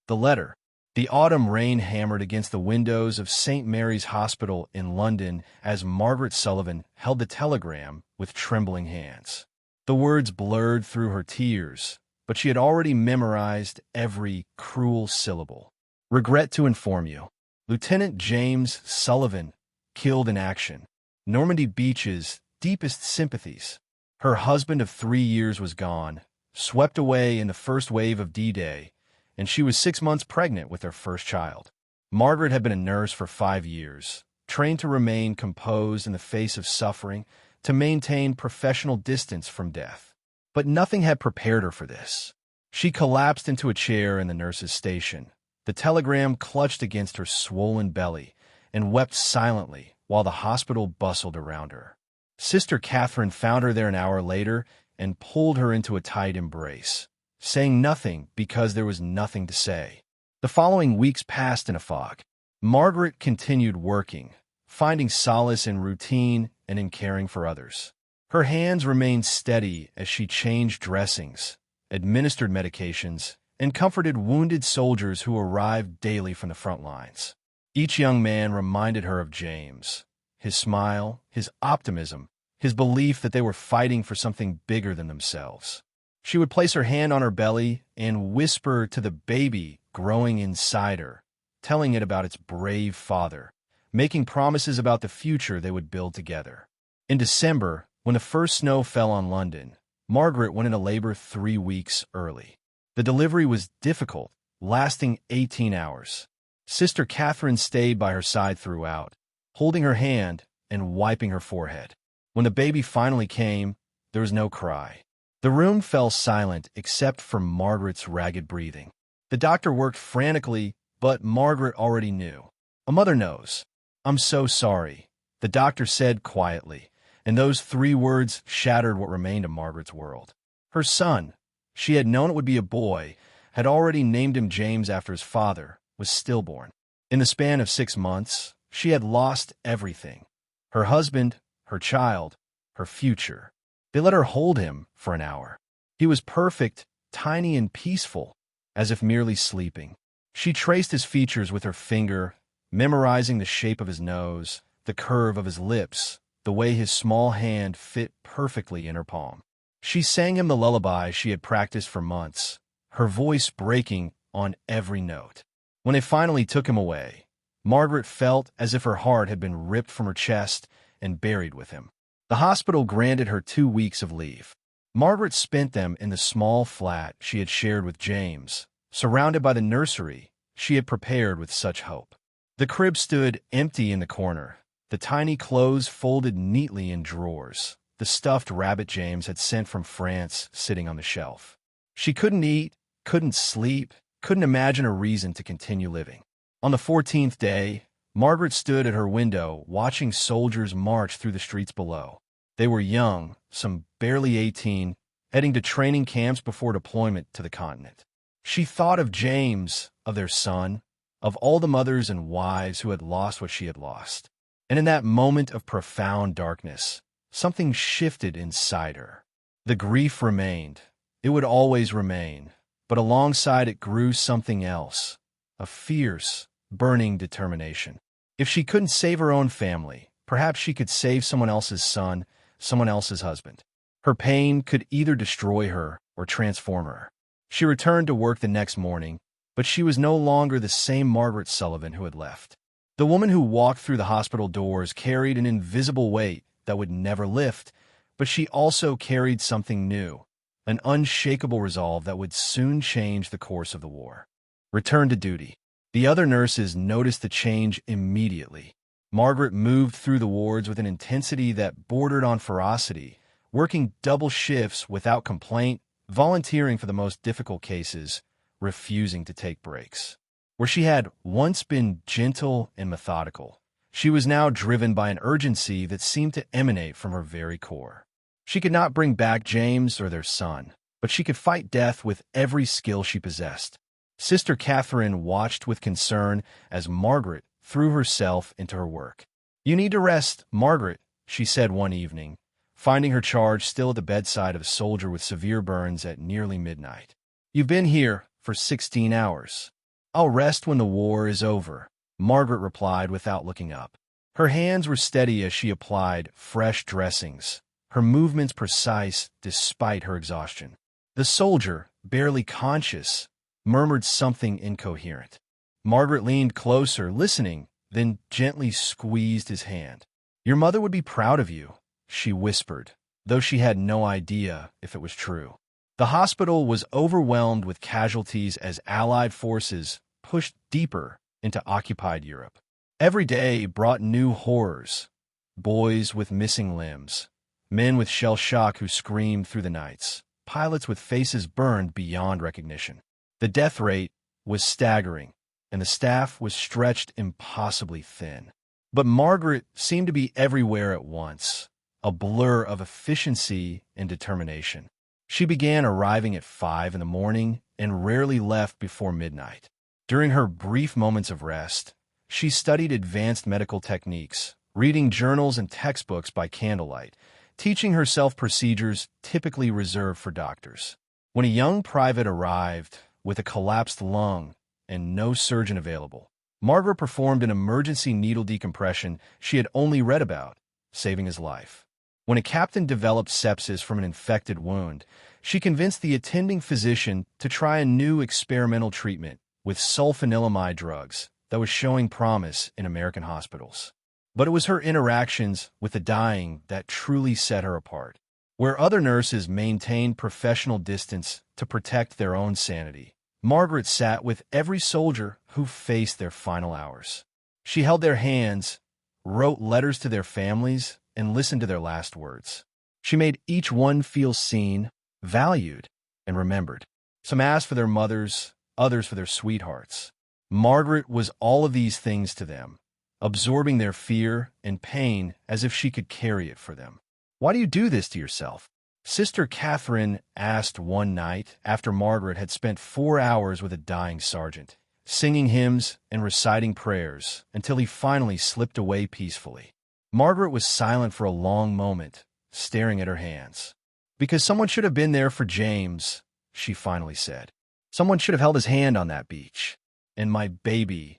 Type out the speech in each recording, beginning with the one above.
The letter. The autumn rain hammered against the windows of St. Mary's Hospital in London as Margaret Sullivan held the telegram with trembling hands. The words blurred through her tears, but she had already memorized every cruel syllable. Regret to inform you. Lieutenant James Sullivan, killed in action. Normandy Beach's deepest sympathies. Her husband of 3 years was gone, swept away in the first wave of D-Day, and she was 6 months pregnant with their first child. Margaret had been a nurse for 5 years, trained to remain composed in the face of suffering, to maintain professional distance from death. But nothing had prepared her for this. She collapsed into a chair in the nurse's station. The telegram clutched against her swollen belly and wept silently while the hospital bustled around her. Sister Catherine found her there an hour later and pulled her into a tight embrace, saying nothing because there was nothing to say. The following weeks passed in a fog. Margaret continued working, finding solace in routine and in caring for others. Her hands remained steady as she changed dressings, administered medications, and comforted wounded soldiers who arrived daily from the front lines. Each young man reminded her of James, his smile, his optimism, his belief that they were fighting for something bigger than themselves. She would place her hand on her belly and whisper to the baby growing inside her, telling it about its brave father, making promises about the future they would build together. In December, when the first snow fell on London, Margaret went into labor 3 weeks early. The delivery was difficult, lasting 18 hours. Sister Catherine stayed by her side throughout, holding her hand and wiping her forehead. When the baby finally came, there was no cry. The room fell silent except for Margaret's ragged breathing. The doctor worked frantically, but Margaret already knew. A mother knows. "I'm so sorry," the doctor said quietly, and those 3 words shattered what remained of Margaret's world. Her son, she had known it would be a boy, had already named him James after his father, was stillborn. In the span of 6 months, she had lost everything. Her husband, her child, her future. They let her hold him for an hour. He was perfect, tiny and peaceful, as if merely sleeping. She traced his features with her finger, memorizing the shape of his nose, the curve of his lips, the way his small hand fit perfectly in her palm. She sang him the lullaby she had practiced for months, her voice breaking on every note. When they finally took him away, Margaret felt as if her heart had been ripped from her chest and buried with him. The hospital granted her 2 weeks of leave. Margaret spent them in the small flat she had shared with James, surrounded by the nursery she had prepared with such hope. The crib stood empty in the corner, the tiny clothes folded neatly in drawers, the stuffed rabbit James had sent from France sitting on the shelf. She couldn't eat, couldn't sleep, couldn't imagine a reason to continue living. On the 14th day, Margaret stood at her window watching soldiers march through the streets below. They were young, some barely 18, heading to training camps before deployment to the continent. She thought of James, of their son, of all the mothers and wives who had lost what she had lost. And in that moment of profound darkness, something shifted inside her. The grief remained. It would always remain. But alongside it grew something else, a fierce, burning determination. If she couldn't save her own family, perhaps she could save someone else's son, someone else's husband. Her pain could either destroy her or transform her. She returned to work the next morning, but she was no longer the same Margaret Sullivan who had left. The woman who walked through the hospital doors carried an invisible weight that would never lift, but she also carried something new, an unshakable resolve that would soon change the course of the war. Return to duty. The other nurses noticed the change immediately. Margaret moved through the wards with an intensity that bordered on ferocity, working double shifts without complaint, volunteering for the most difficult cases, refusing to take breaks. Where she had once been gentle and methodical, she was now driven by an urgency that seemed to emanate from her very core. She could not bring back James or their son, but she could fight death with every skill she possessed. Sister Catherine watched with concern as Margaret threw herself into her work. "You need to rest, Margaret," she said one evening, finding her charge still at the bedside of a soldier with severe burns at nearly midnight. "You've been here for 16 hours. "I'll rest when the war is over," Margaret replied without looking up. Her hands were steady as she applied fresh dressings, her movements precise despite her exhaustion. The soldier, barely conscious, murmured something incoherent. Margaret leaned closer, listening, then gently squeezed his hand. "Your mother would be proud of you," she whispered, though she had no idea if it was true. The hospital was overwhelmed with casualties as Allied forces pushed deeper into occupied Europe. Every day brought new horrors: boys with missing limbs, men with shell shock who screamed through the nights, pilots with faces burned beyond recognition. The death rate was staggering, and the staff was stretched impossibly thin. But Margaret seemed to be everywhere at once, a blur of efficiency and determination. She began arriving at 5 in the morning and rarely left before midnight. During her brief moments of rest, she studied advanced medical techniques, reading journals and textbooks by candlelight, teaching herself procedures typically reserved for doctors. When a young private arrived with a collapsed lung and no surgeon available, Margaret performed an emergency needle decompression she had only read about, saving his life. When a captain developed sepsis from an infected wound, she convinced the attending physician to try a new experimental treatment with sulfanilamide drugs that was showing promise in American hospitals. But it was her interactions with the dying that truly set her apart. Where other nurses maintained professional distance to protect their own sanity, Margaret sat with every soldier who faced their final hours. She held their hands, wrote letters to their families, and listened to their last words. She made each one feel seen, valued, and remembered. Some asked for their mothers, others for their sweethearts. Margaret was all of these things to them, absorbing their fear and pain as if she could carry it for them. "Why do you do this to yourself?" Sister Catherine asked one night after Margaret had spent 4 hours with a dying sergeant, singing hymns and reciting prayers until he finally slipped away peacefully. Margaret was silent for a long moment, staring at her hands. "Because someone should have been there for James," she finally said. "Someone should have held his hand on that beach. And my baby,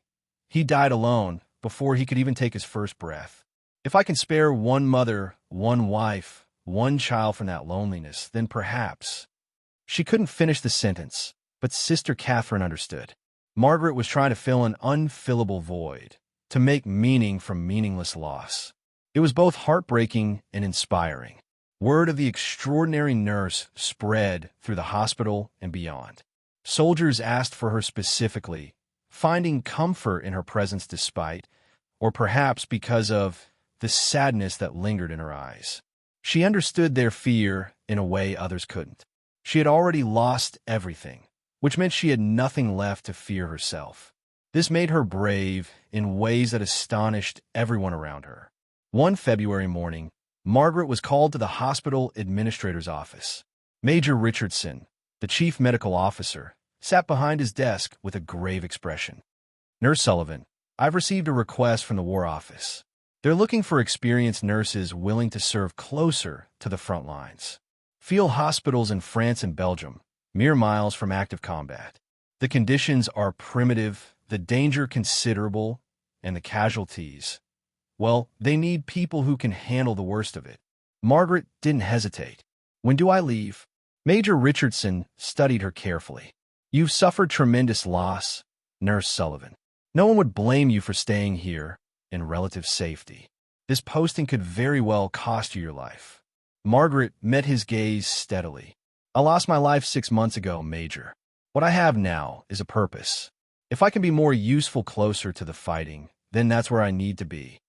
he died alone before he could even take his first breath. If I can spare one mother, one wife, one child from that loneliness, then perhaps—" She couldn't finish the sentence, but Sister Catherine understood. Margaret was trying to fill an unfillable void, to make meaning from meaningless loss. It was both heartbreaking and inspiring. Word of the extraordinary nurse spread through the hospital and beyond. Soldiers asked for her specifically, finding comfort in her presence despite, or perhaps because of, the sadness that lingered in her eyes. She understood their fear in a way others couldn't. She had already lost everything, which meant she had nothing left to fear herself. This made her brave in ways that astonished everyone around her. One February morning, Margaret was called to the hospital administrator's office. Major Richardson, the chief medical officer, sat behind his desk with a grave expression. "Nurse Sullivan, I've received a request from the War Office. They're looking for experienced nurses willing to serve closer to the front lines. Field hospitals in France and Belgium, mere miles from active combat. The conditions are primitive, the danger considerable, and the casualties, well, they need people who can handle the worst of it." Margaret didn't hesitate. "When do I leave?" Major Richardson studied her carefully. "You've suffered tremendous loss, Nurse Sullivan. No one would blame you for staying here in relative safety. This posting could very well cost you your life." Margaret met his gaze steadily. "I lost my life 6 months ago, Major. What I have now is a purpose. If I can be more useful closer to the fighting, then that's where I need to be."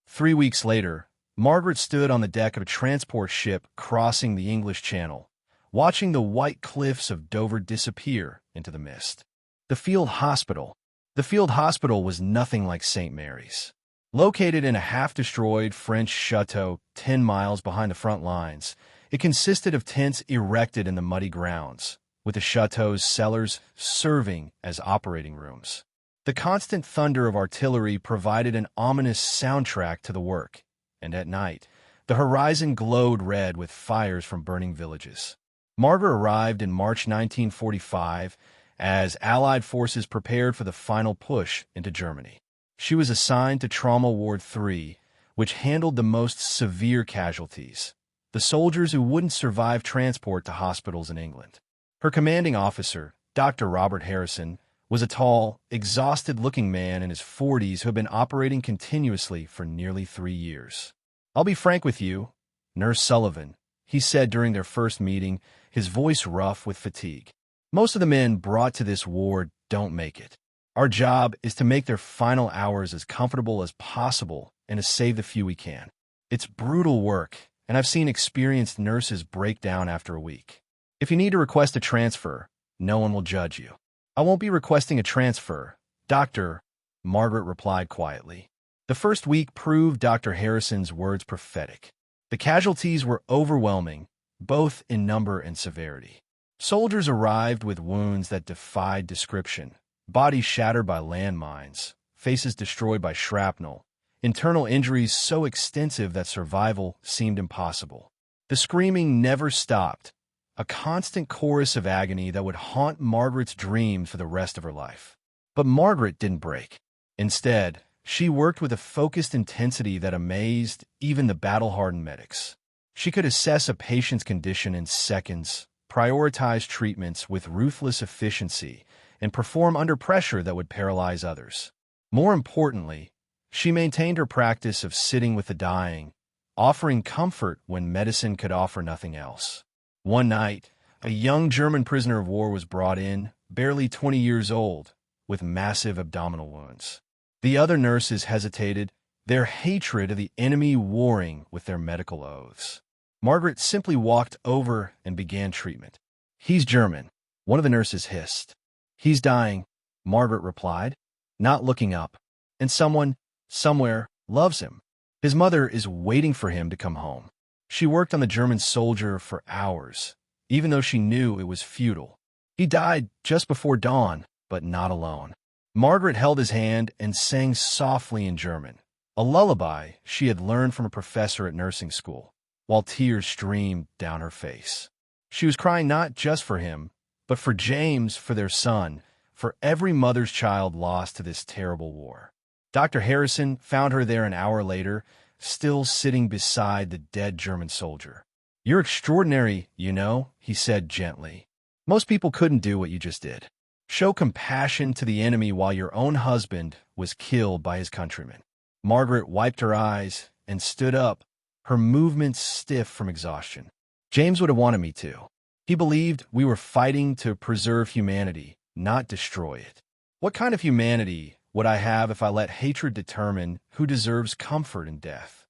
3 weeks later, Margaret stood on the deck of a transport ship crossing the English Channel, watching the white cliffs of Dover disappear into the mist. The field hospital. The field hospital was nothing like St. Mary's. Located in a half-destroyed French chateau 10 miles behind the front lines, it consisted of tents erected in the muddy grounds, with the chateau's cellars serving as operating rooms. The constant thunder of artillery provided an ominous soundtrack to the work, and at night, the horizon glowed red with fires from burning villages. Margaret arrived in March 1945 as Allied forces prepared for the final push into Germany. She was assigned to Trauma Ward 3, which handled the most severe casualties, the soldiers who wouldn't survive transport to hospitals in England. Her commanding officer, Dr. Robert Harrison, was a tall, exhausted-looking man in his 40s who had been operating continuously for nearly 3 years. "I'll be frank with you, Nurse Sullivan," he said during their first meeting, his voice rough with fatigue. "Most of the men brought to this ward don't make it. Our job is to make their final hours as comfortable as possible and to save the few we can. It's brutal work, and I've seen experienced nurses break down after a week. If you need to request a transfer, no one will judge you." "I won't be requesting a transfer, Doctor," Margaret replied quietly. The first week proved Dr. Harrison's words prophetic. The casualties were overwhelming, both in number and severity. Soldiers arrived with wounds that defied description, bodies shattered by landmines, faces destroyed by shrapnel, internal injuries so extensive that survival seemed impossible. The screaming never stopped, a constant chorus of agony that would haunt Margaret's dreams for the rest of her life. But Margaret didn't break. Instead, she worked with a focused intensity that amazed even the battle-hardened medics. She could assess a patient's condition in seconds, prioritize treatments with ruthless efficiency, and perform under pressure that would paralyze others. More importantly, she maintained her practice of sitting with the dying, offering comfort when medicine could offer nothing else. One night, a young German prisoner of war was brought in, barely 20 years old, with massive abdominal wounds. The other nurses hesitated, their hatred of the enemy warring with their medical oaths. Margaret simply walked over and began treatment. "He's German," one of the nurses hissed. "He's dying," Margaret replied, not looking up. "And someone, somewhere, loves him. His mother is waiting for him to come home." She worked on the German soldier for hours, even though she knew it was futile. He died just before dawn, but not alone. Margaret held his hand and sang softly in German, a lullaby she had learned from a professor at nursing school, while tears streamed down her face. She was crying not just for him, but for James, for their son, for every mother's child lost to this terrible war. Dr. Harrison found her there an hour later, still sitting beside the dead German soldier. "You're extraordinary, you know," he said gently. "Most people couldn't do what you just did. Show compassion to the enemy while your own husband was killed by his countrymen." Margaret wiped her eyes and stood up, her movements stiff from exhaustion. "James would have wanted me to. He believed we were fighting to preserve humanity, not destroy it. What kind of humanity would I have if I let hatred determine who deserves comfort in death?"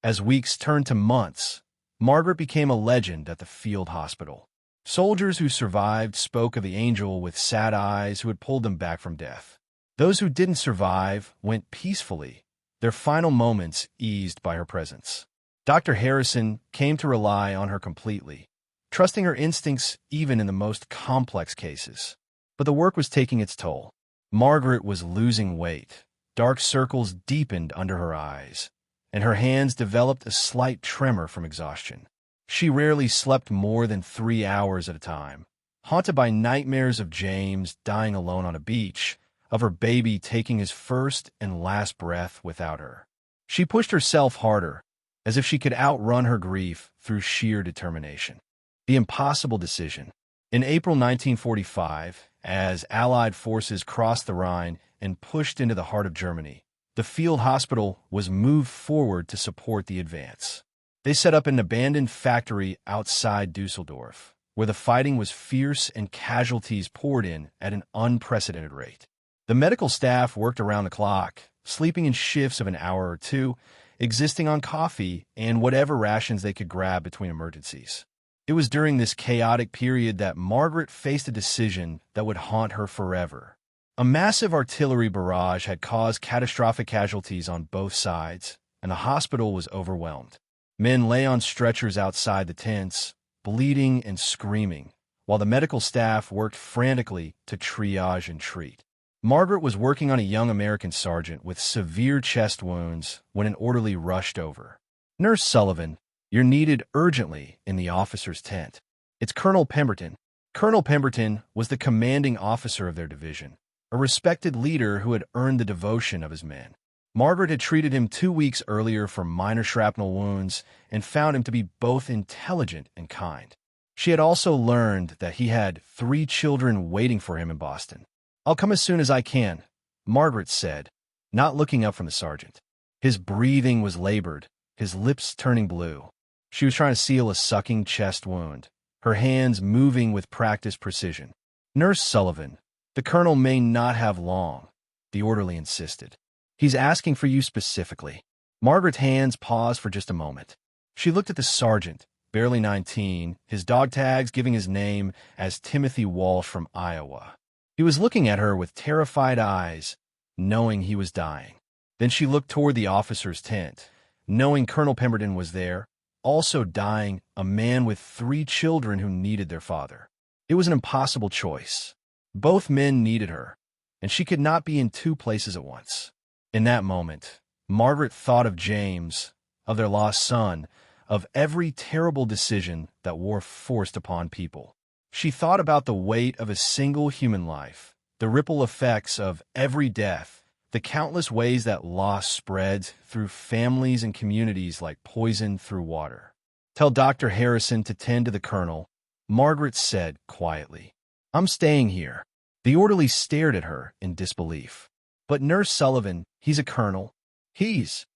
As weeks turned to months, Margaret became a legend at the field hospital. Soldiers who survived spoke of the angel with sad eyes who had pulled them back from death. Those who didn't survive went peacefully, their final moments eased by her presence. Dr. Harrison came to rely on her completely, trusting her instincts even in the most complex cases. But the work was taking its toll. Margaret was losing weight, dark circles deepened under her eyes, and her hands developed a slight tremor from exhaustion. She rarely slept more than 3 hours at a time, haunted by nightmares of James dying alone on a beach, of her baby taking his first and last breath without her. She pushed herself harder, as if she could outrun her grief through sheer determination. The impossible decision. In April 1945, as Allied forces crossed the Rhine and pushed into the heart of Germany, the field hospital was moved forward to support the advance. They set up an abandoned factory outside Dusseldorf, where the fighting was fierce and casualties poured in at an unprecedented rate. The medical staff worked around the clock, sleeping in shifts of an hour or two, existing on coffee and whatever rations they could grab between emergencies. It was during this chaotic period that Margaret faced a decision that would haunt her forever. A massive artillery barrage had caused catastrophic casualties on both sides, and the hospital was overwhelmed. Men lay on stretchers outside the tents, bleeding and screaming, while the medical staff worked frantically to triage and treat. Margaret was working on a young American sergeant with severe chest wounds when an orderly rushed over. "Nurse Sullivan, you're needed urgently in the officer's tent. It's Colonel Pemberton." Colonel Pemberton was the commanding officer of their division, a respected leader who had earned the devotion of his men. Margaret had treated him 2 weeks earlier for minor shrapnel wounds and found him to be both intelligent and kind. She had also learned that he had 3 children waiting for him in Boston. "I'll come as soon as I can," Margaret said, not looking up from the sergeant. His breathing was labored, his lips turning blue. She was trying to seal a sucking chest wound, her hands moving with practiced precision. "Nurse Sullivan, the colonel may not have long," the orderly insisted. "He's asking for you specifically." Margaret's hands paused for just a moment. She looked at the sergeant, barely 19, his dog tags giving his name as Timothy Walsh from Iowa. He was looking at her with terrified eyes, knowing he was dying. Then she looked toward the officer's tent, knowing Colonel Pemberton was there, also dying, a man with 3 children who needed their father. It was an impossible choice. Both men needed her, and she could not be in 2 places at once. In that moment, Margaret thought of James, of their lost son, of every terrible decision that war forced upon people. She thought about the weight of a single human life, the ripple effects of every death, the countless ways that loss spreads through families and communities like poison through water. "Tell Dr. Harrison to tend to the colonel," Margaret said quietly. "I'm staying here." The orderly stared at her in disbelief. "But Nurse Sullivan, he's a colonel." He's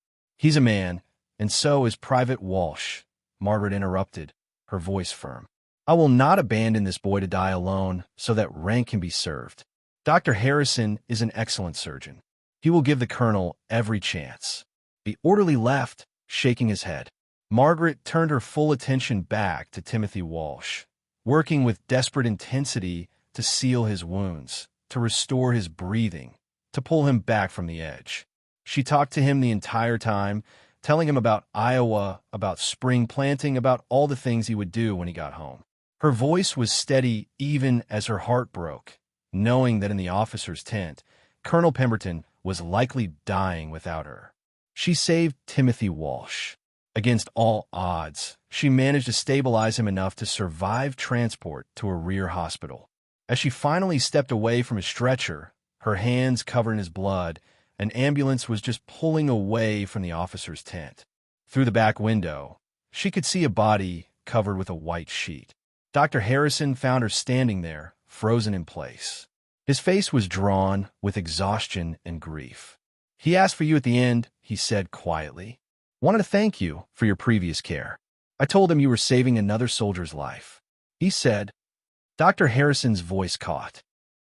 a man, and so is Private Walsh," Margaret interrupted, her voice firm. "I will not abandon this boy to die alone so that rank can be served. Dr. Harrison is an excellent surgeon. He will give the colonel every chance." The orderly left, shaking his head. Margaret turned her full attention back to Timothy Walsh, working with desperate intensity to seal his wounds, to restore his breathing, to pull him back from the edge. She talked to him the entire time, telling him about Iowa, about spring planting, about all the things he would do when he got home. Her voice was steady even as her heart broke, knowing that in the officer's tent, Colonel Pemberton was likely dying without her. She saved Timothy Walsh. Against all odds, she managed to stabilize him enough to survive transport to a rear hospital. As she finally stepped away from his stretcher, her hands covered in his blood, an ambulance was just pulling away from the officer's tent. Through the back window, she could see a body covered with a white sheet. Dr. Harrison found her standing there, frozen in place. His face was drawn with exhaustion and grief. "He asked for you at the end," he said quietly. "Wanted to thank you for your previous care. I told him you were saving another soldier's life." He said. Dr. Harrison's voice caught.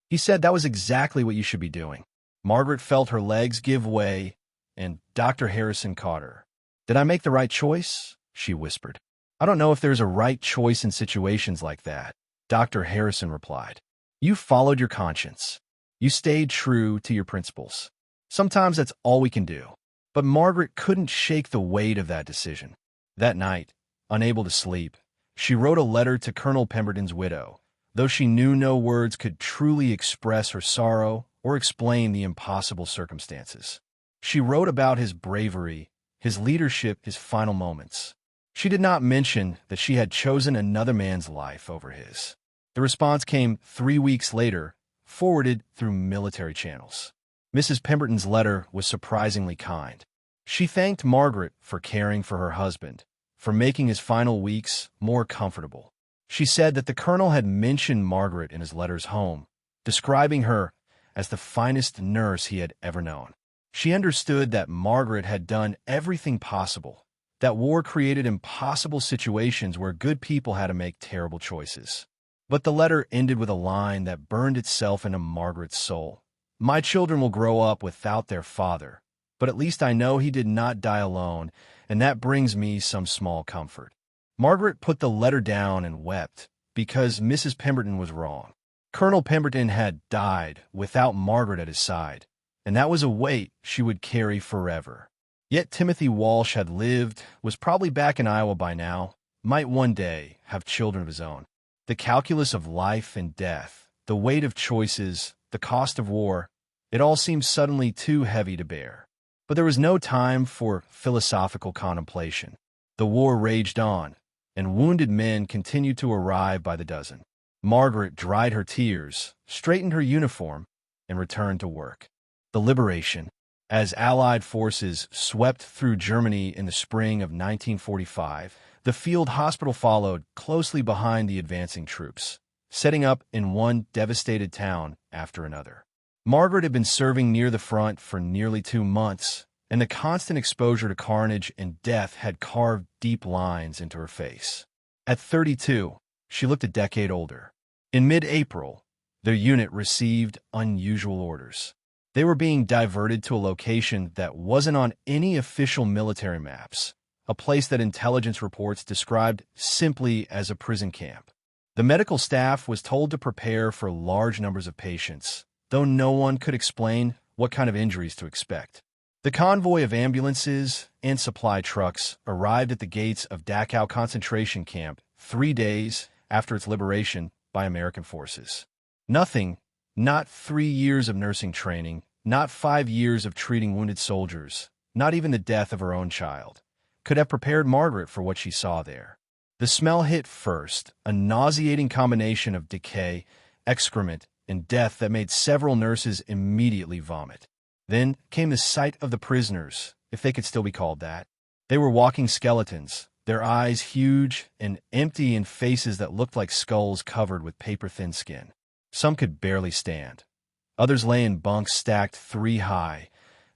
"He said that was exactly what you should be doing." Margaret felt her legs give way, and Dr. Harrison caught her. "Did I make the right choice?" she whispered. "I don't know if there's a right choice in situations like that," Dr. Harrison replied. "You followed your conscience. You stayed true to your principles. Sometimes that's all we can do." But Margaret couldn't shake the weight of that decision. That night, unable to sleep, she wrote a letter to Colonel Pemberton's widow, though she knew no words could truly express her sorrow or explain the impossible circumstances. She wrote about his bravery, his leadership, his final moments. She did not mention that she had chosen another man's life over his. The response came 3 weeks later, forwarded through military channels. Mrs. Pemberton's letter was surprisingly kind. She thanked Margaret for caring for her husband, for making his final weeks more comfortable. She said that the colonel had mentioned Margaret in his letters home, describing her as the finest nurse he had ever known. She understood that Margaret had done everything possible, that war created impossible situations where good people had to make terrible choices. But the letter ended with a line that burned itself into Margaret's soul. "My children will grow up without their father, but at least I know he did not die alone, and that brings me some small comfort." Margaret put the letter down and wept, because Mrs. Pemberton was wrong. Colonel Pemberton had died without Margaret at his side, and that was a weight she would carry forever. Yet Timothy Walsh had lived, was probably back in Iowa by now, might one day have children of his own. The calculus of life and death, the weight of choices, the cost of war, it all seemed suddenly too heavy to bear. But there was no time for philosophical contemplation. The war raged on, and wounded men continued to arrive by the dozen. Margaret dried her tears, straightened her uniform, and returned to work. The liberation. As Allied forces swept through Germany in the spring of 1945, the field hospital followed closely behind the advancing troops, setting up in one devastated town after another. Margaret had been serving near the front for nearly 2 months, and the constant exposure to carnage and death had carved deep lines into her face. At 32, she looked a decade older. In mid-April, their unit received unusual orders. They were being diverted to a location that wasn't on any official military maps, a place that intelligence reports described simply as a prison camp. The medical staff was told to prepare for large numbers of patients, though no one could explain what kind of injuries to expect. The convoy of ambulances and supply trucks arrived at the gates of Dachau concentration camp 3 days after its liberation by American forces. Nothing, not 3 years of nursing training, not 5 years of treating wounded soldiers, not even the death of her own child, could have prepared Margaret for what she saw there. The smell hit first, a nauseating combination of decay, excrement, and death that made several nurses immediately vomit. Then came the sight of the prisoners, if they could still be called that. They were walking skeletons, their eyes huge and empty in faces that looked like skulls covered with paper-thin skin. Some could barely stand. Others lay in bunks stacked 3 high,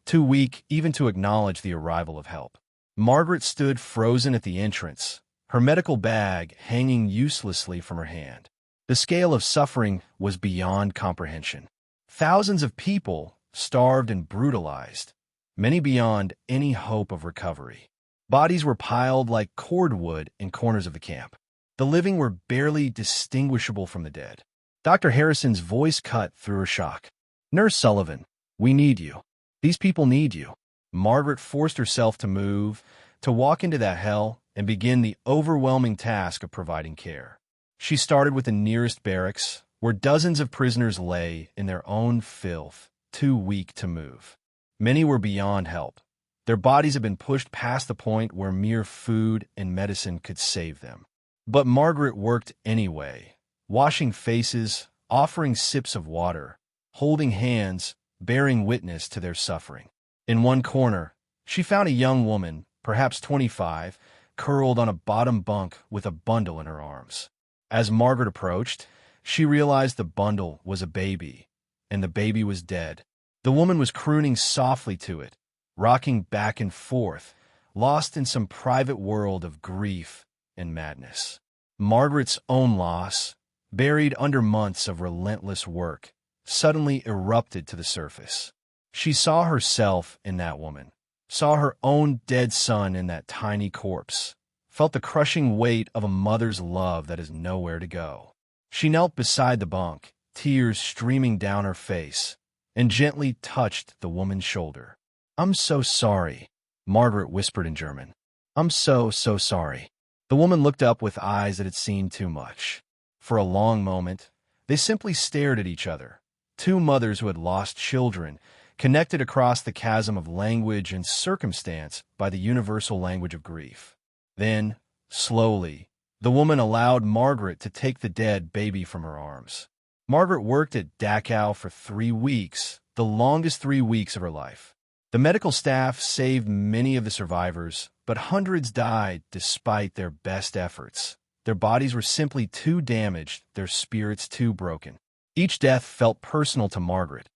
too weak even to acknowledge the arrival of help. Margaret stood frozen at the entrance, her medical bag hanging uselessly from her hand. The scale of suffering was beyond comprehension. Thousands of people starved and brutalized, many beyond any hope of recovery. Bodies were piled like cordwood in corners of the camp. The living were barely distinguishable from the dead. Dr. Harrison's voice cut through her shock. "Nurse Sullivan, we need you. These people need you." Margaret forced herself to move, to walk into that hell and begin the overwhelming task of providing care. She started with the nearest barracks, where dozens of prisoners lay in their own filth, too weak to move. Many were beyond help. Their bodies had been pushed past the point where mere food and medicine could save them. But Margaret worked anyway, washing faces, offering sips of water, holding hands, bearing witness to their suffering. In one corner, she found a young woman, perhaps 25, curled on a bottom bunk with a bundle in her arms. As Margaret approached, she realized the bundle was a baby, and the baby was dead. The woman was crooning softly to it, rocking back and forth, lost in some private world of grief and madness. Margaret's own loss, buried under months of relentless work, suddenly erupted to the surface. She saw herself in that woman, saw her own dead son in that tiny corpse, felt the crushing weight of a mother's love that is nowhere to go. She knelt beside the bunk, tears streaming down her face, and gently touched the woman's shoulder. "I'm so sorry," Margaret whispered in German. "I'm so sorry." The woman looked up with eyes that had seen too much. For a long moment, they simply stared at each other, 2 mothers who had lost children, connected across the chasm of language and circumstance by the universal language of grief. Then, slowly, the woman allowed Margaret to take the dead baby from her arms. Margaret worked at Dachau for 3 weeks, the longest 3 weeks of her life. The medical staff saved many of the survivors, but hundreds died despite their best efforts. Their bodies were simply too damaged, their spirits too broken. Each death felt personal to Margaret,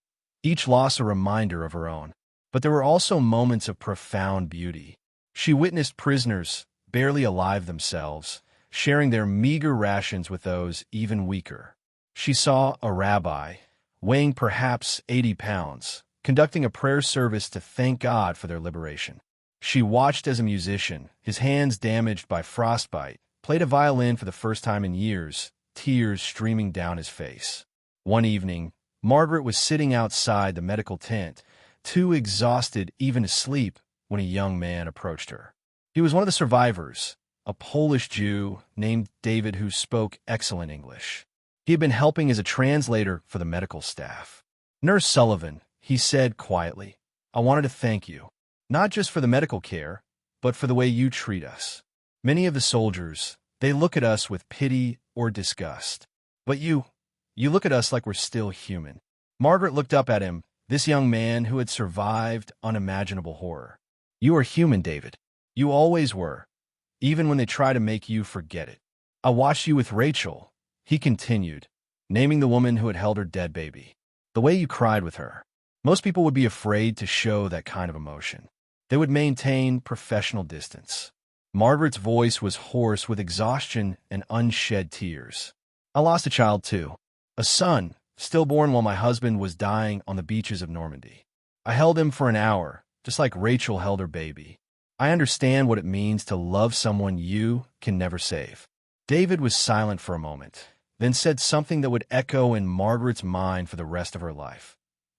each loss a reminder of her own. But there were also moments of profound beauty. She witnessed prisoners, barely alive themselves, sharing their meager rations with those even weaker. She saw a rabbi, weighing perhaps 80 pounds, conducting a prayer service to thank God for their liberation. She watched as a musician, his hands damaged by frostbite, played a violin for the first time in years, tears streaming down his face. One evening, Margaret was sitting outside the medical tent, too exhausted even to sleep, when a young man approached her. He was one of the survivors, a Polish Jew named David who spoke excellent English. He had been helping as a translator for the medical staff. "Nurse Sullivan," he said quietly, "I wanted to thank you, not just for the medical care, but for the way you treat us. Many of the soldiers, they look at us with pity or disgust. But you look at us like we're still human." Margaret looked up at him, this young man who had survived unimaginable horror. "You are human, David. You always were, even when they try to make you forget it. I watched you with Rachel," he continued, naming the woman who had held her dead baby. "The way you cried with her. Most people would be afraid to show that kind of emotion. They would maintain professional distance." Margaret's voice was hoarse with exhaustion and unshed tears. "I lost a child too. A son, stillborn while my husband was dying on the beaches of Normandy. I held him for an hour, just like Rachel held her baby. I understand what it means to love someone you can never save." David was silent for a moment, then said something that would echo in Margaret's mind for the rest of her life.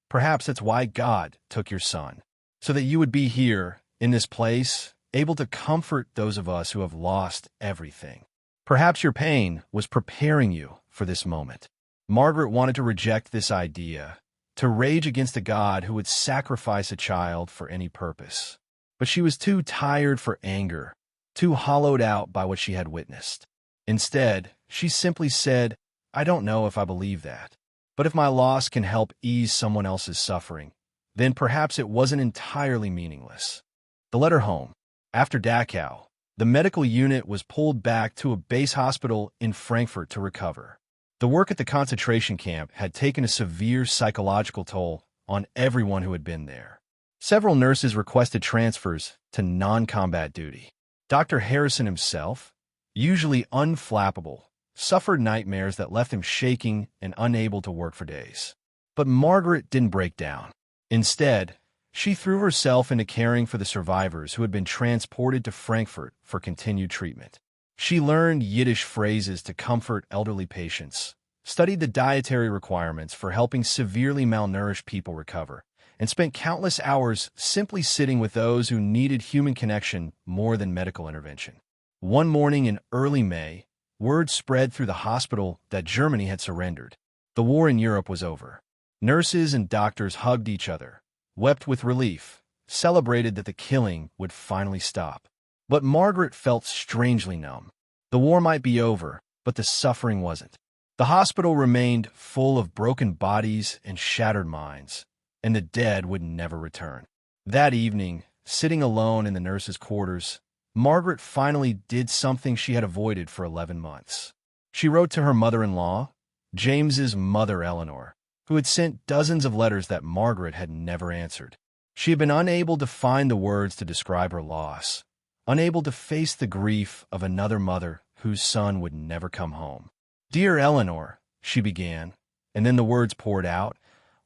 "Perhaps that's why God took your son, so that you would be here, in this place, able to comfort those of us who have lost everything. Perhaps your pain was preparing you for this moment." Margaret wanted to reject this idea, to rage against a God who would sacrifice a child for any purpose. But she was too tired for anger, too hollowed out by what she had witnessed. Instead, she simply said, "I don't know if I believe that. But if my loss can help ease someone else's suffering, then perhaps it wasn't entirely meaningless." The letter home. After Dachau, the medical unit was pulled back to a base hospital in Frankfurt to recover. The work at the concentration camp had taken a severe psychological toll on everyone who had been there. Several nurses requested transfers to non-combat duty. Dr. Harrison himself, usually unflappable, suffered nightmares that left him shaking and unable to work for days. But Margaret didn't break down. Instead, she threw herself into caring for the survivors who had been transported to Frankfurt for continued treatment. She learned Yiddish phrases to comfort elderly patients, studied the dietary requirements for helping severely malnourished people recover, and spent countless hours simply sitting with those who needed human connection more than medical intervention. One morning in early May, word spread through the hospital that Germany had surrendered. The war in Europe was over. Nurses and doctors hugged each other, wept with relief, celebrated that the killing would finally stop. But Margaret felt strangely numb. The war might be over, but the suffering wasn't. The hospital remained full of broken bodies and shattered minds, and the dead would never return. That evening, sitting alone in the nurses' quarters, Margaret finally did something she had avoided for 11 months. She wrote to her mother-in-law, James's mother Eleanor, who had sent dozens of letters that Margaret had never answered. She had been unable to find the words to describe her loss, unable to face the grief of another mother whose son would never come home. "Dear Eleanor," she began, and then the words poured out,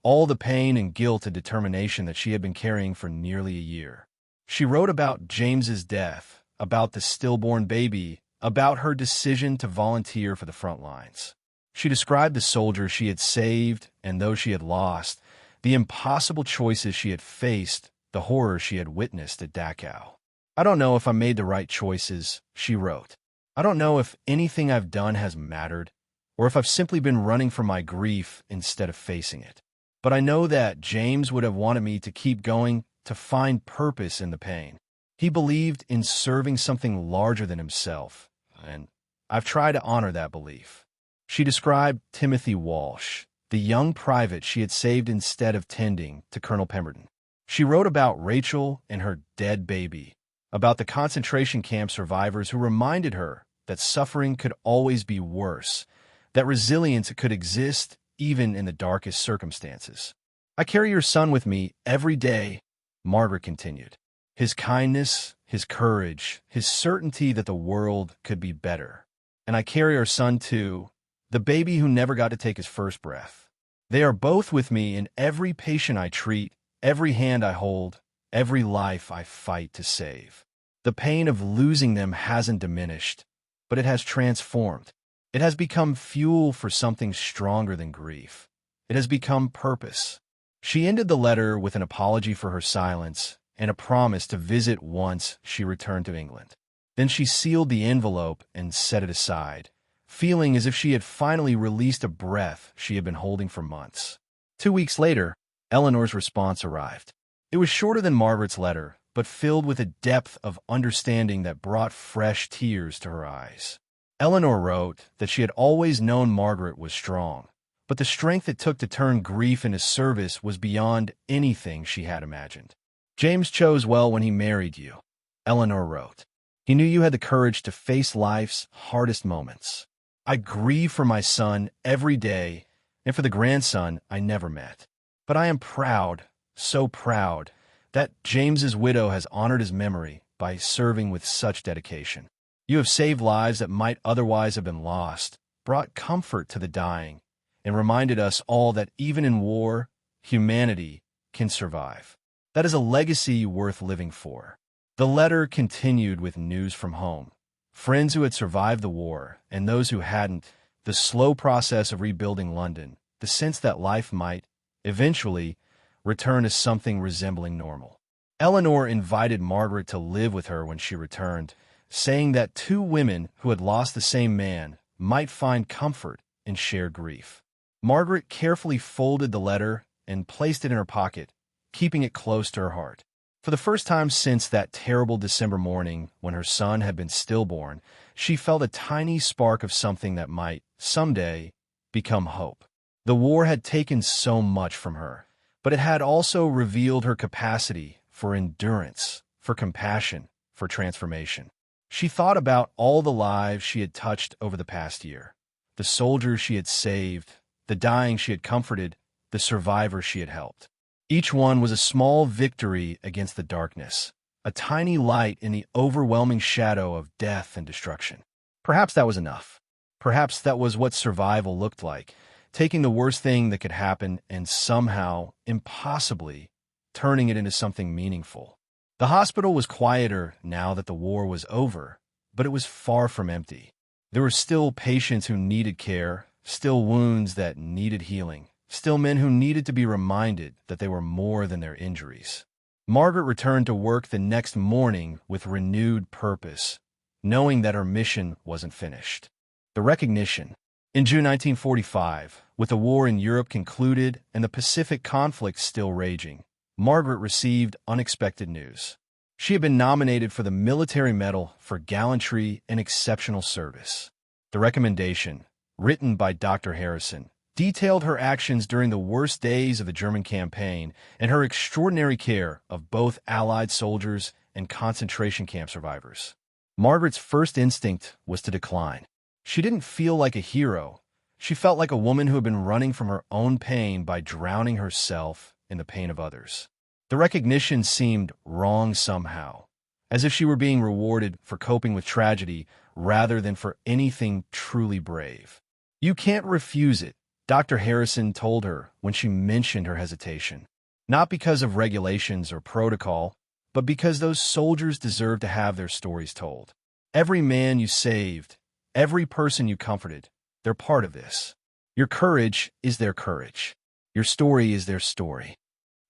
all the pain and guilt and determination that she had been carrying for nearly a year. She wrote about James's death, about the stillborn baby, about her decision to volunteer for the front lines. She described the soldiers she had saved and those she had lost, the impossible choices she had faced, the horror she had witnessed at Dachau. "I don't know if I made the right choices," she wrote. "I don't know if anything I've done has mattered, or if I've simply been running from my grief instead of facing it. But I know that James would have wanted me to keep going, to find purpose in the pain. He believed in serving something larger than himself, and I've tried to honor that belief." She described Timothy Walsh, the young private she had saved instead of tending to Colonel Pemberton. She wrote about Rachel and her dead baby, about the concentration camp survivors who reminded her that suffering could always be worse, that resilience could exist even in the darkest circumstances. "I carry your son with me every day," Margaret continued. "His kindness, his courage, his certainty that the world could be better. And I carry our son too, the baby who never got to take his first breath. They are both with me in every patient I treat, every hand I hold, every life I fight to save. The pain of losing them hasn't diminished, but it has transformed. It has become fuel for something stronger than grief. It has become purpose." She ended the letter with an apology for her silence and a promise to visit once she returned to England. Then she sealed the envelope and set it aside, feeling as if she had finally released a breath she had been holding for months. 2 weeks later, Eleanor's response arrived. It was shorter than Margaret's letter, but filled with a depth of understanding that brought fresh tears to her eyes. Eleanor wrote that she had always known Margaret was strong, but the strength it took to turn grief into service was beyond anything she had imagined. James chose well when he married you, Eleanor wrote. He knew you had the courage to face life's hardest moments. I grieve for my son every day and for the grandson I never met. But I am proud, so proud, that James's widow has honored his memory by serving with such dedication. You have saved lives that might otherwise have been lost, brought comfort to the dying, and reminded us all that even in war, humanity can survive. That is a legacy worth living for. The letter continued with news from home. Friends who had survived the war, and those who hadn't, the slow process of rebuilding London, the sense that life might, eventually, return to something resembling normal. Eleanor invited Margaret to live with her when she returned, saying that two women who had lost the same man might find comfort in shared grief. Margaret carefully folded the letter and placed it in her pocket, keeping it close to her heart. For the first time since that terrible December morning when her son had been stillborn, she felt a tiny spark of something that might, someday, become hope. The war had taken so much from her, but it had also revealed her capacity for endurance, for compassion, for transformation. She thought about all the lives she had touched over the past year, the soldiers she had saved, the dying she had comforted, the survivors she had helped. Each one was a small victory against the darkness, a tiny light in the overwhelming shadow of death and destruction. Perhaps that was enough. Perhaps that was what survival looked like, taking the worst thing that could happen and somehow, impossibly, turning it into something meaningful. The hospital was quieter now that the war was over, but it was far from empty. There were still patients who needed care, still wounds that needed healing. Still men who needed to be reminded that they were more than their injuries. Margaret returned to work the next morning with renewed purpose, knowing that her mission wasn't finished. The recognition. In June 1945, with the war in Europe concluded and the Pacific conflict still raging, Margaret received unexpected news. She had been nominated for the Military Medal for gallantry and exceptional service. The recommendation, written by Dr. Harrison, detailed her actions during the worst days of the German campaign and her extraordinary care of both Allied soldiers and concentration camp survivors. Margaret's first instinct was to decline. She didn't feel like a hero. She felt like a woman who had been running from her own pain by drowning herself in the pain of others. The recognition seemed wrong somehow, as if she were being rewarded for coping with tragedy rather than for anything truly brave. You can't refuse it, Dr. Harrison told her when she mentioned her hesitation. Not because of regulations or protocol, but because those soldiers deserve to have their stories told. Every man you saved, every person you comforted, they're part of this. Your courage is their courage. Your story is their story.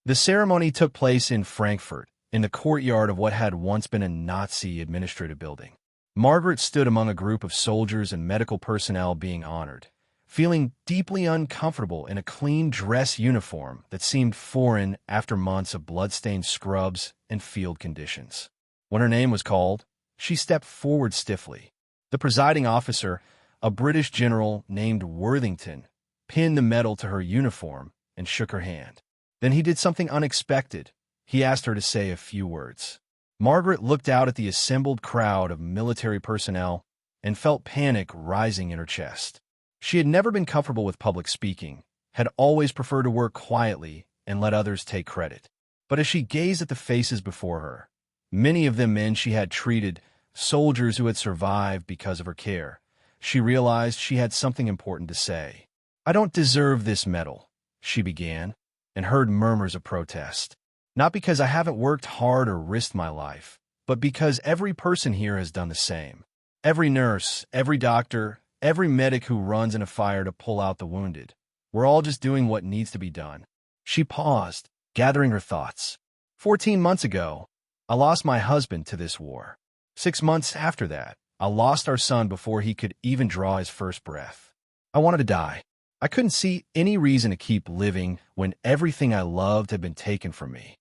The ceremony took place in Frankfurt, in the courtyard of what had once been a Nazi administrative building. Margaret stood among a group of soldiers and medical personnel being honored, feeling deeply uncomfortable in a clean dress uniform that seemed foreign after months of blood-stained scrubs and field conditions. When her name was called, she stepped forward stiffly. The presiding officer, a British general named Worthington, pinned the medal to her uniform and shook her hand. Then he did something unexpected. He asked her to say a few words. Margaret looked out at the assembled crowd of military personnel and felt panic rising in her chest. She had never been comfortable with public speaking, had always preferred to work quietly and let others take credit. But as she gazed at the faces before her, many of them men she had treated, soldiers who had survived because of her care, she realized she had something important to say. "I don't deserve this medal," she began, and heard murmurs of protest. "Not because I haven't worked hard or risked my life, but because every person here has done the same. Every nurse, every doctor, every medic who runs in a fire to pull out the wounded. We're all just doing what needs to be done." She paused, gathering her thoughts. 14 months ago, I lost my husband to this war. 6 months after that, I lost our son before he could even draw his first breath. I wanted to die. I couldn't see any reason to keep living when everything I loved had been taken from me.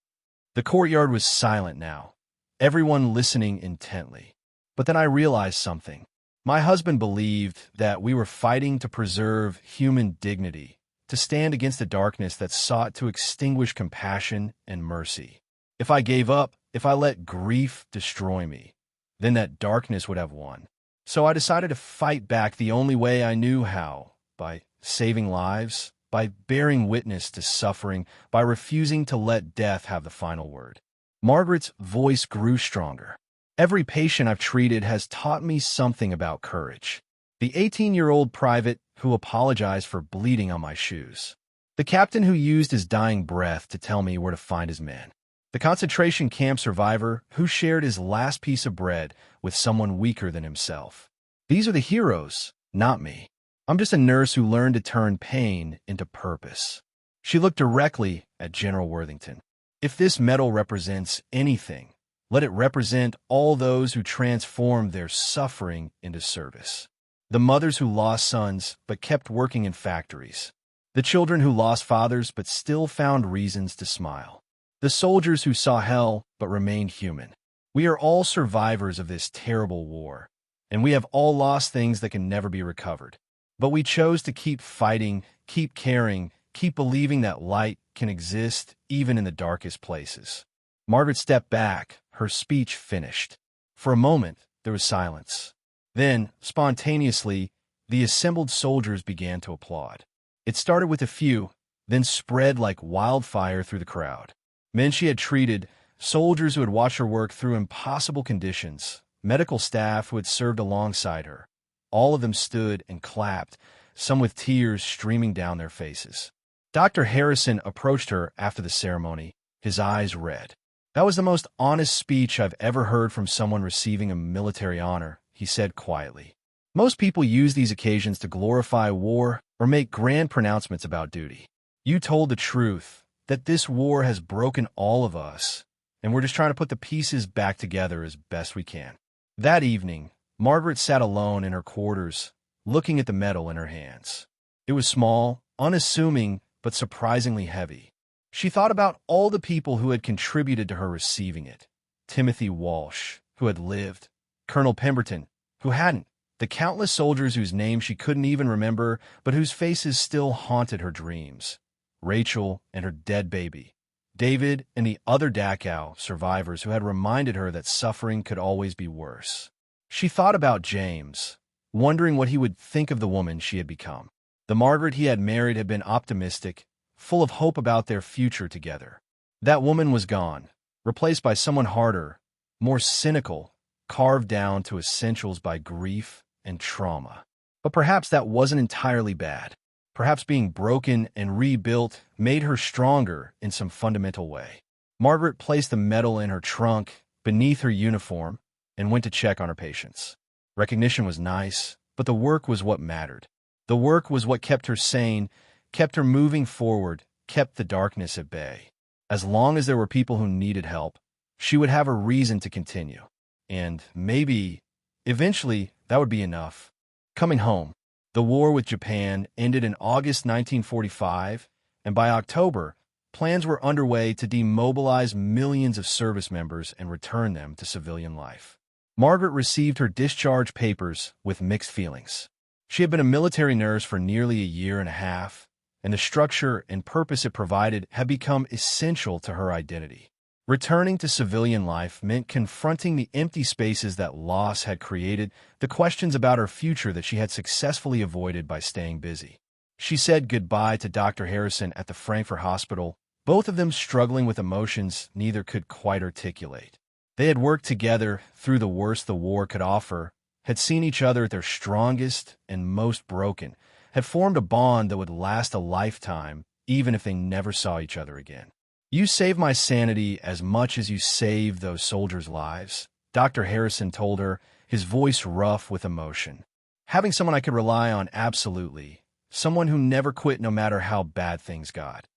The courtyard was silent now, everyone listening intently. But then I realized something. My husband believed that we were fighting to preserve human dignity, to stand against a darkness that sought to extinguish compassion and mercy. If I gave up, if I let grief destroy me, then that darkness would have won. So I decided to fight back the only way I knew how, by saving lives, by bearing witness to suffering, by refusing to let death have the final word. Margaret's voice grew stronger. Every patient I've treated has taught me something about courage. The 18-year-old private who apologized for bleeding on my shoes. The captain who used his dying breath to tell me where to find his men. The concentration camp survivor who shared his last piece of bread with someone weaker than himself. These are the heroes, not me. I'm just a nurse who learned to turn pain into purpose. She looked directly at General Worthington. If this medal represents anything, let it represent all those who transformed their suffering into service. The mothers who lost sons but kept working in factories. The children who lost fathers but still found reasons to smile. The soldiers who saw hell but remained human. We are all survivors of this terrible war, and we have all lost things that can never be recovered. But we chose to keep fighting, keep caring, keep believing that light can exist even in the darkest places. Margaret stepped back, her speech finished. For a moment, there was silence. Then, spontaneously, the assembled soldiers began to applaud. It started with a few, then spread like wildfire through the crowd. Men she had treated, soldiers who had watched her work through impossible conditions, medical staff who had served alongside her. All of them stood and clapped, some with tears streaming down their faces. Dr. Harrison approached her after the ceremony, his eyes red. "That was the most honest speech I've ever heard from someone receiving a military honor," he said quietly. "Most people use these occasions to glorify war or make grand pronouncements about duty. You told the truth, that this war has broken all of us, and we're just trying to put the pieces back together as best we can." That evening, Margaret sat alone in her quarters, looking at the medal in her hands. It was small, unassuming, but surprisingly heavy. She thought about all the people who had contributed to her receiving it. Timothy Walsh, who had lived. Colonel Pemberton, who hadn't. The countless soldiers whose names she couldn't even remember, but whose faces still haunted her dreams. Rachel and her dead baby. David and the other Dachau survivors who had reminded her that suffering could always be worse. She thought about James, wondering what he would think of the woman she had become. The Margaret he had married had been optimistic, full of hope about their future together. That woman was gone, replaced by someone harder, more cynical, carved down to essentials by grief and trauma. But perhaps that wasn't entirely bad. Perhaps being broken and rebuilt made her stronger in some fundamental way. Margaret placed the medal in her trunk, beneath her uniform, and went to check on her patients. Recognition was nice, but the work was what mattered. The work was what kept her sane, kept her moving forward, kept the darkness at bay. As long as there were people who needed help, she would have a reason to continue. And maybe, eventually, that would be enough. Coming home. The war with Japan ended in August 1945, and by October, plans were underway to demobilize millions of service members and return them to civilian life. Margaret received her discharge papers with mixed feelings. She had been a military nurse for nearly a year and a half, and the structure and purpose it provided had become essential to her identity. Returning to civilian life meant confronting the empty spaces that loss had created, the questions about her future that she had successfully avoided by staying busy. She said goodbye to Dr. Harrison at the Frankfurt Hospital, both of them struggling with emotions neither could quite articulate. They had worked together through the worst the war could offer, had seen each other at their strongest and most broken, had formed a bond that would last a lifetime, even if they never saw each other again. "You saved my sanity as much as you saved those soldiers' lives," Dr. Harrison told her, his voice rough with emotion. "Having someone I could rely on absolutely, someone who never quit no matter how bad things got.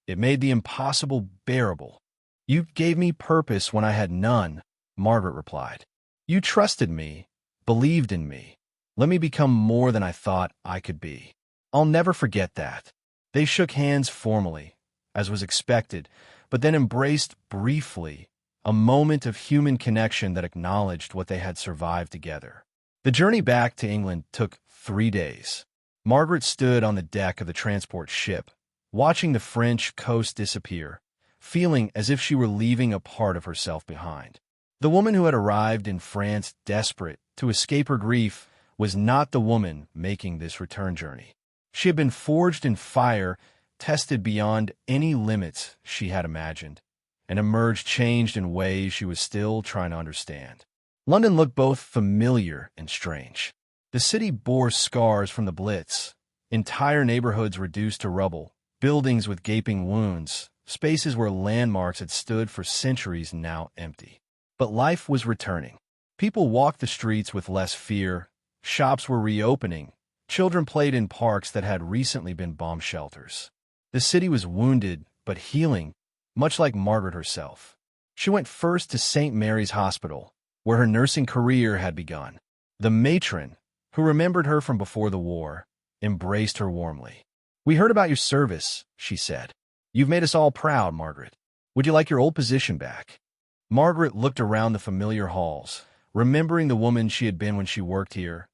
It made the impossible bearable." "You gave me purpose when I had none," Margaret replied. "You trusted me, believed in me. Let me become more than I thought I could be. I'll never forget that." They shook hands formally, as was expected, but then embraced briefly, a moment of human connection that acknowledged what they had survived together. The journey back to England took 3 days. Margaret stood on the deck of the transport ship, watching the French coast disappear, feeling as if she were leaving a part of herself behind. The woman who had arrived in France desperate to escape her grief was not the woman making this return journey. She had been forged in fire, tested beyond any limits she had imagined, and emerged changed in ways she was still trying to understand. London looked both familiar and strange. The city bore scars from the Blitz, entire neighborhoods reduced to rubble, buildings with gaping wounds, spaces where landmarks had stood for centuries now empty. But life was returning. People walked the streets with less fear, shops were reopening, children played in parks that had recently been bomb shelters. The city was wounded, but healing, much like Margaret herself. She went first to St. Mary's Hospital, where her nursing career had begun. The matron, who remembered her from before the war, embraced her warmly. "We heard about your service," she said. "You've made us all proud, Margaret. Would you like your old position back?" Margaret looked around the familiar halls, remembering the woman she had been when she worked here,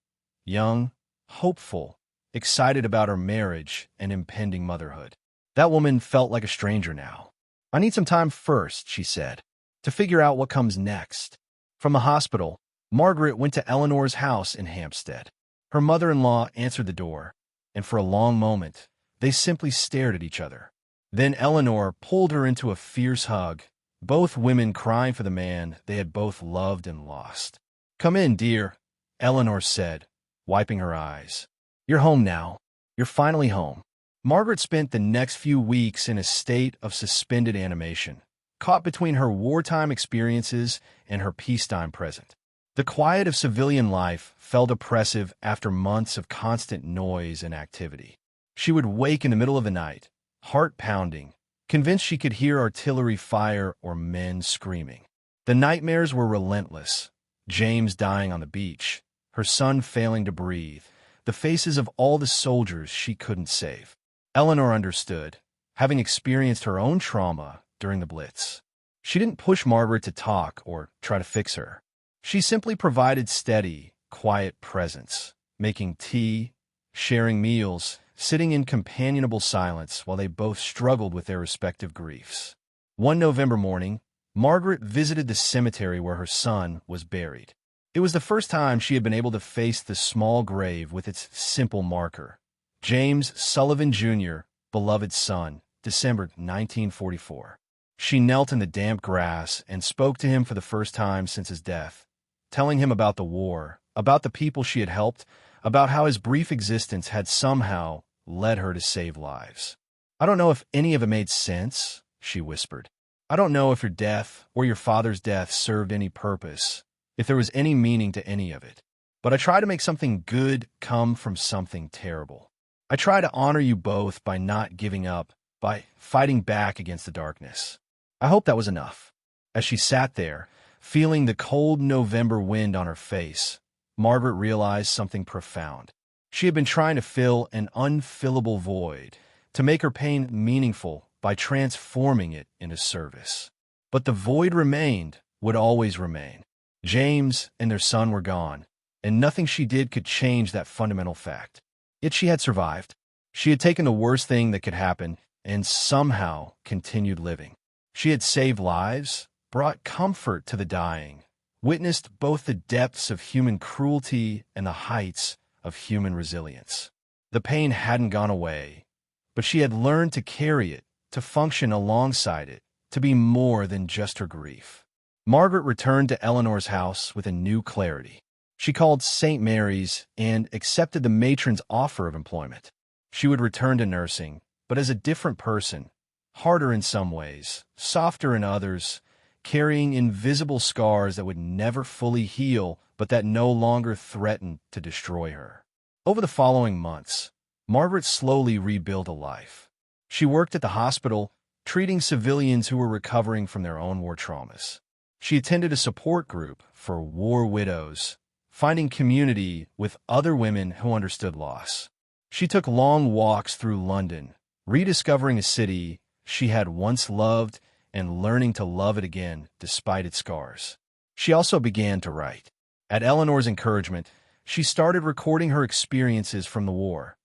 young, hopeful, excited about her marriage and impending motherhood. That woman felt like a stranger now. "I need some time first," she said, "to figure out what comes next." From the hospital, Margaret went to Eleanor's house in Hampstead. Her mother-in-law answered the door, and for a long moment, they simply stared at each other. Then Eleanor pulled her into a fierce hug, both women crying for the man they had both loved and lost. "Come in, dear," Eleanor said, wiping her eyes. "You're home now. You're finally home." Margaret spent the next few weeks in a state of suspended animation, caught between her wartime experiences and her peacetime present. The quiet of civilian life felt oppressive after months of constant noise and activity. She would wake in the middle of the night, heart pounding, convinced she could hear artillery fire or men screaming. The nightmares were relentless. James dying on the beach, her son failing to breathe, the faces of all the soldiers she couldn't save. Eleanor understood, having experienced her own trauma during the Blitz. She didn't push Margaret to talk or try to fix her. She simply provided steady, quiet presence, making tea, sharing meals, sitting in companionable silence while they both struggled with their respective griefs. One November morning, Margaret visited the cemetery where her son was buried. It was the first time she had been able to face the small grave with its simple marker. James Sullivan, Jr., beloved son, December 1944. She knelt in the damp grass and spoke to him for the first time since his death, telling him about the war, about the people she had helped, about how his brief existence had somehow led her to save lives. "I don't know if any of it made sense," she whispered. "I don't know if your death or your father's death served any purpose, if there was any meaning to any of it. But I try to make something good come from something terrible. I try to honor you both by not giving up, by fighting back against the darkness." I hope that was enough. As she sat there, feeling the cold November wind on her face, Margaret realized something profound. She had been trying to fill an unfillable void, to make her pain meaningful by transforming it into service. But the void remained, would always remain. James and their son were gone, and nothing she did could change that fundamental fact. Yet she had survived. She had taken the worst thing that could happen and somehow continued living. She had saved lives, brought comfort to the dying, witnessed both the depths of human cruelty and the heights of human resilience. The pain hadn't gone away, but she had learned to carry it, to function alongside it, to be more than just her grief. Margaret returned to Eleanor's house with a new clarity. She called St. Mary's and accepted the matron's offer of employment. She would return to nursing, but as a different person, harder in some ways, softer in others, carrying invisible scars that would never fully heal, but that no longer threatened to destroy her. Over the following months, Margaret slowly rebuilt a life. She worked at the hospital, treating civilians who were recovering from their own war traumas. She attended a support group for war widows, finding community with other women who understood loss. She took long walks through London, rediscovering a city she had once loved and learning to love it again despite its scars. She also began to write. At Eleanor's encouragement, She started recording her experiences from the war,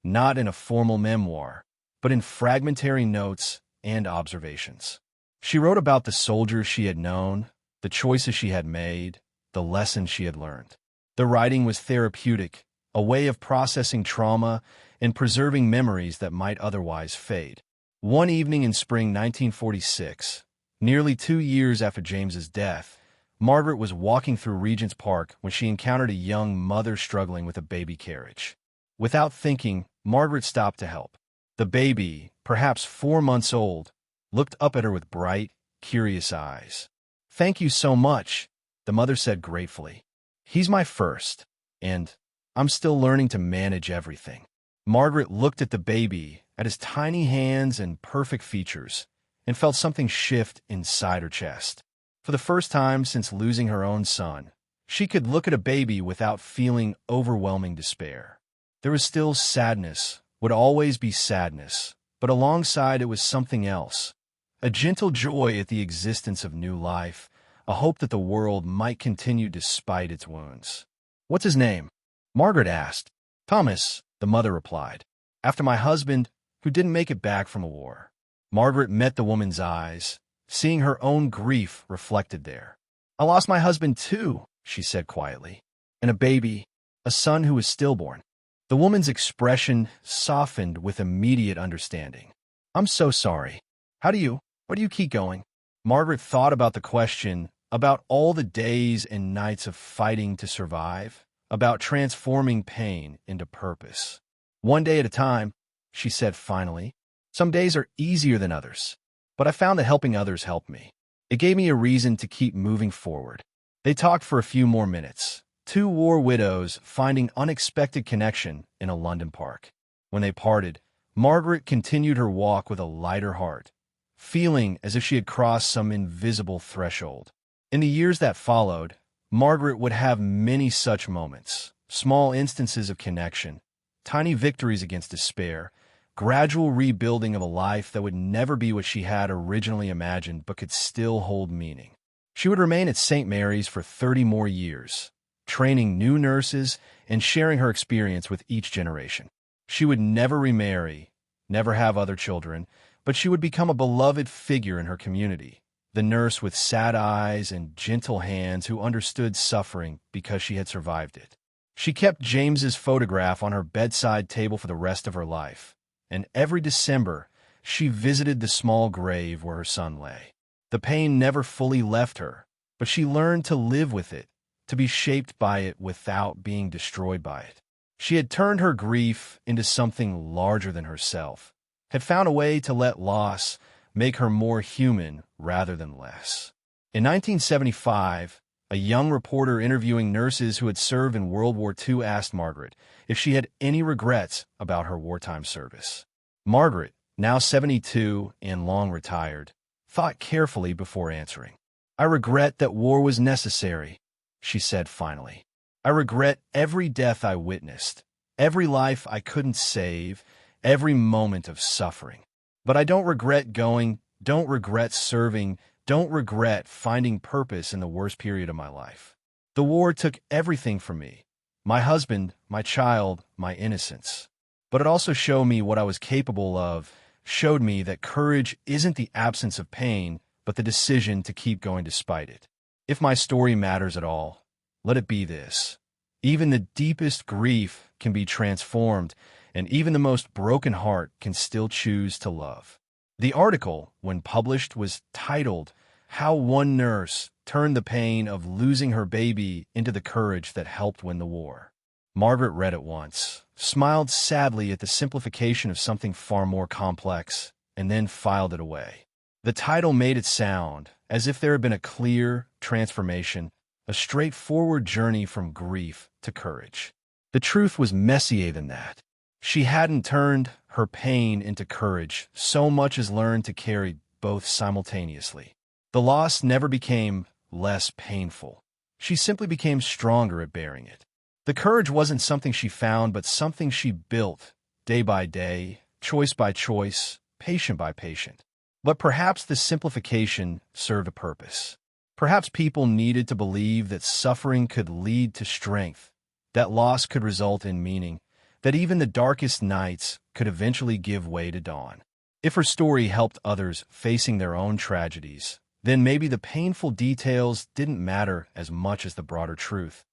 not in a formal memoir, but in fragmentary notes and observations. She wrote about the soldiers she had known, the choices she had made, the lessons she had learned. The writing was therapeutic, a way of processing trauma and preserving memories that might otherwise fade. One evening in spring 1946, nearly 2 years after James's death, Margaret was walking through Regent's Park when she encountered a young mother struggling with a baby carriage. Without thinking, Margaret stopped to help. The baby, perhaps 4 months old, looked up at her with bright, curious eyes. "Thank you so much," the mother said gratefully. "He's my first, and I'm still learning to manage everything." Margaret looked at the baby, at his tiny hands and perfect features, and felt something shift inside her chest. For the first time since losing her own son, she could look at a baby without feeling overwhelming despair. There was still sadness, would always be sadness, but alongside it was something else. A gentle joy at the existence of new life, a hope that the world might continue despite its wounds. "What's his name?" Margaret asked. "Thomas," the mother replied, "after my husband, who didn't make it back from a war." Margaret met the woman's eyes, seeing her own grief reflected there. "I lost my husband too," she said quietly, "and a baby, a son who was stillborn." The woman's expression softened with immediate understanding. "I'm so sorry. Why do you keep going?" Margaret thought about the question, about all the days and nights of fighting to survive, about transforming pain into purpose. "One day at a time," she said finally. "Some days are easier than others, but I found that helping others helped me. It gave me a reason to keep moving forward." They talked for a few more minutes, two war widows finding unexpected connection in a London park. When they parted, Margaret continued her walk with a lighter heart, feeling as if she had crossed some invisible threshold. In the years that followed, Margaret would have many such moments, small instances of connection, tiny victories against despair, gradual rebuilding of a life that would never be what she had originally imagined but could still hold meaning. She would remain at St. Mary's for 30 more years, training new nurses and sharing her experience with each generation. She would never remarry, never have other children, but she would become a beloved figure in her community, the nurse with sad eyes and gentle hands who understood suffering because she had survived it. She kept James's photograph on her bedside table for the rest of her life, and every December, she visited the small grave where her son lay. The pain never fully left her, but she learned to live with it, to be shaped by it without being destroyed by it. She had turned her grief into something larger than herself, had found a way to let loss make her more human rather than less. In 1975, a young reporter interviewing nurses who had served in World War II asked Margaret if she had any regrets about her wartime service. Margaret, now 72 and long retired, thought carefully before answering. "I regret that war was necessary," she said finally. "I regret every death I witnessed, every life I couldn't save, every moment of suffering. But I don't regret going, don't regret serving, don't regret finding purpose in the worst period of my life. The war took everything from me, my husband, my child, my innocence. But it also showed me what I was capable of, showed me that courage isn't the absence of pain, but the decision to keep going despite it. If my story matters at all, let it be this. Even the deepest grief can be transformed, and even the most broken heart can still choose to love." The article, when published, was titled, "How One Nurse Turned the Pain of Losing Her Baby into the Courage That Helped Win the War." Margaret read it once, smiled sadly at the simplification of something far more complex, and then filed it away. The title made it sound as if there had been a clear transformation, a straightforward journey from grief to courage. The truth was messier than that. She hadn't turned her pain into courage so much as learned to carry both simultaneously. The loss never became less painful. She simply became stronger at bearing it. The courage wasn't something she found, but something she built, day by day, choice by choice, patient by patient. But perhaps the simplification served a purpose. Perhaps people needed to believe that suffering could lead to strength, that loss could result in meaning, that even the darkest nights could eventually give way to dawn. If her story helped others facing their own tragedies, then maybe the painful details didn't matter as much as the broader truth,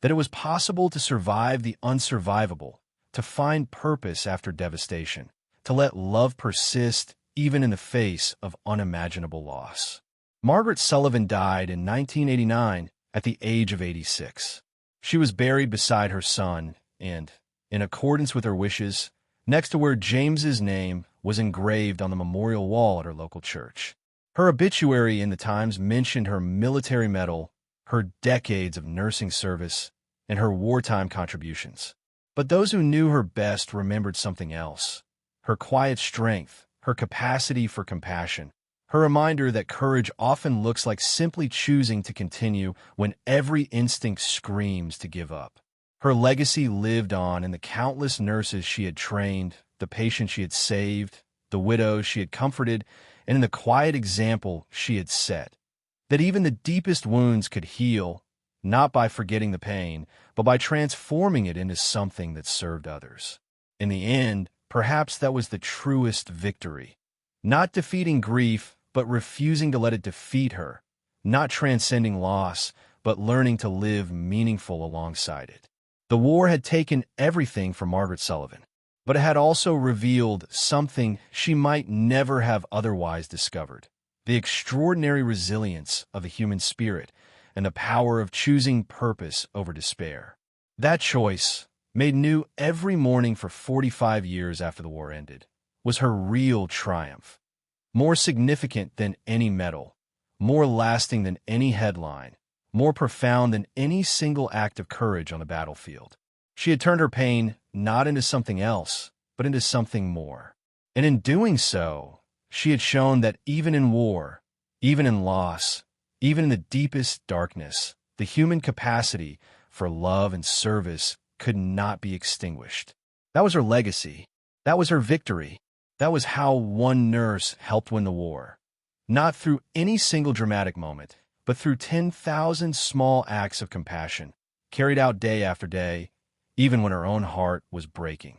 that it was possible to survive the unsurvivable, to find purpose after devastation, to let love persist even in the face of unimaginable loss. Margaret Sullivan died in 1989 at the age of 86. She was buried beside her son and, in accordance with her wishes, next to where James's name was engraved on the memorial wall at her local church. Her obituary in the Times mentioned her military medal, her decades of nursing service, and her wartime contributions. But those who knew her best remembered something else: her quiet strength, her capacity for compassion, her reminder that courage often looks like simply choosing to continue when every instinct screams to give up. Her legacy lived on in the countless nurses she had trained, the patients she had saved, the widows she had comforted, and in the quiet example she had set, that even the deepest wounds could heal, not by forgetting the pain, but by transforming it into something that served others. In the end, perhaps that was the truest victory. Not defeating grief, but refusing to let it defeat her. Not transcending loss, but learning to live meaningful alongside it. The war had taken everything from Margaret Sullivan, but it had also revealed something she might never have otherwise discovered: the extraordinary resilience of the human spirit and the power of choosing purpose over despair. That choice, made new every morning for 45 years after the war ended, was her real triumph. More significant than any medal, more lasting than any headline, more profound than any single act of courage on the battlefield. She had turned her pain not into something else, but into something more. And in doing so, she had shown that even in war, even in loss, even in the deepest darkness, the human capacity for love and service could not be extinguished. That was her legacy. That was her victory. That was how one nurse helped win the war. Not through any single dramatic moment, but through 10,000 small acts of compassion, carried out day after day, even when her own heart was breaking.